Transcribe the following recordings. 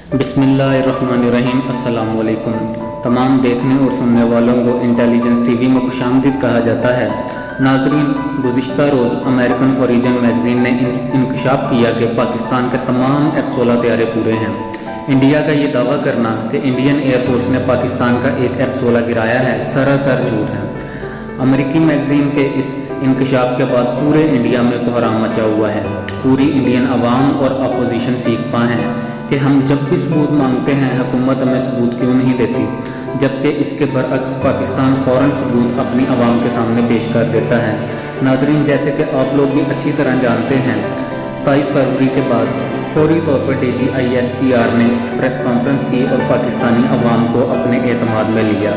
बिस्मिल्लाहिर्रहमानिर्रहीम। अस्सलाम वालेकुम। तमाम देखने और सुनने वालों को इंटेलिजेंस टीवी में खुशामदीद कहा जाता है। नाजरीन, गुज़िश्ता रोज़ अमेरिकन फॉरिजन मैगज़ीन ने इंकशाफ किया कि पाकिस्तान के तमाम F-16 तैयारे पूरे हैं। इंडिया का ये दावा करना कि इंडियन एयरफोर्स ने पाकिस्तान का एक F-16 गिराया है सरासर झूठ है। अमेरिकी मैगज़ीन के इस इंकशाफ के बाद पूरे इंडिया में कोहराम मचा हुआ है। पूरी इंडियन आवाम और अपोजिशन सीख पाए हैं कि हम जब भी सबूत मांगते हैं हुकूमत हमें सबूत क्यों नहीं देती, जबकि इसके बरअक्स पाकिस्तान फ़ौरन सबूत अपनी आवाम के सामने पेश कर देता है। नाजरीन, जैसे कि आप लोग भी अच्छी तरह जानते हैं, 27 फरवरी के बाद फौरी तौर पर DGISPR ने प्रेस कॉन्फ्रेंस की और पाकिस्तानी अवाम को अपने एतमाद में लिया।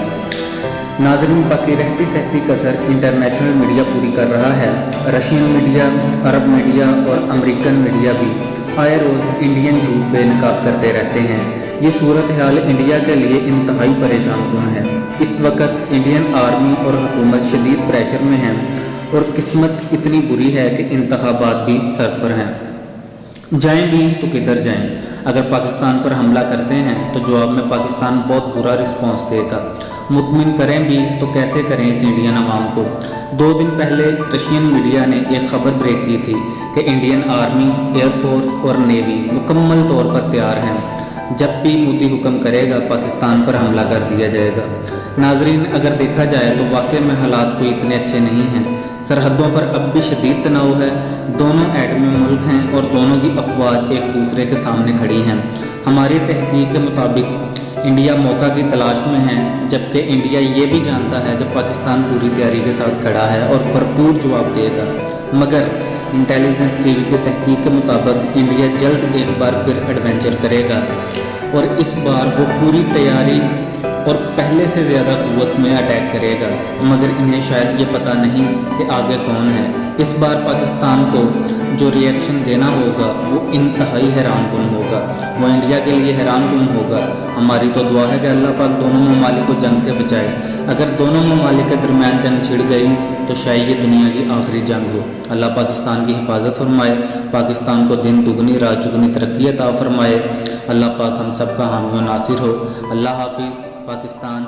नाज़रीन, बाकी रहती सहती कसर इंटरनेशनल मीडिया पूरी कर रहा है। रशियन मीडिया, अरब मीडिया और अमेरिकन मीडिया भी आए रोज़ इंडियन झूठ बेनकाब करते रहते हैं। ये सूरत हाल इंडिया के लिए इंतहाई परेशान कुन है। इस वक्त इंडियन आर्मी और हुकूमत शदीद प्रेशर में है और किस्मत इतनी बुरी है कि इंतखाबात भी सर पर हैं। जाएं भी तो किधर जाएं? अगर पाकिस्तान पर हमला करते हैं तो जवाब में पाकिस्तान बहुत बुरा रिस्पॉन्स देगा। मुतमिन करें भी तो कैसे करें इस इंडियन अवाम को? 2 दिन पहले रशियन मीडिया ने एक ख़बर ब्रेक की थी कि इंडियन आर्मी, एयरफोर्स और नेवी मुकम्मल तौर पर तैयार हैं। जब भी मोदी हुक्म करेगा पाकिस्तान पर हमला कर दिया जाएगा। नाजरीन, अगर देखा जाए तो वाकई में हालात कोई इतने अच्छे नहीं हैं। सरहदों पर अब भी शदीद तनाव है। दोनों एटमी मुल्क हैं और दोनों की अफवाज एक दूसरे के सामने खड़ी हैं। हमारी तहकीक के मुताबिक इंडिया मौका की तलाश में है, जबकि इंडिया ये भी जानता है कि पाकिस्तान पूरी तैयारी के साथ खड़ा है और भरपूर जवाब देगा। मगर इंटेलिजेंस टीवी की तहकीक के मुताबिक इंडिया जल्द एक बार फिर एडवेंचर करेगा और इस बार वो पूरी तैयारी और पहले से ज़्यादा क़ुव्वत में अटैक करेगा। मगर इन्हें शायद ये पता नहीं कि आगे कौन है। इस बार पाकिस्तान को जो रिएक्शन देना होगा वो इंतहाई हैरान कुन होगा, वो इंडिया के लिए हैरान कुन होगा। हमारी तो दुआ है कि अल्लाह पाक दोनों ममालिक को जंग से बचाए। अगर दोनों ममालिक के दरमियान जंग छिड़ गई तो शायद ये दुनिया की आखिरी जंग हो। अल्लाह पाकिस्तान की हिफाजत फरमाए, पाकिस्तान को दिन दुगनी रात चुगनी तरक्की अता फरमाए। अल्लाह पाक हम सब का हामी व नासिर हो। अल्लाह हाफिज़। पाकिस्तान।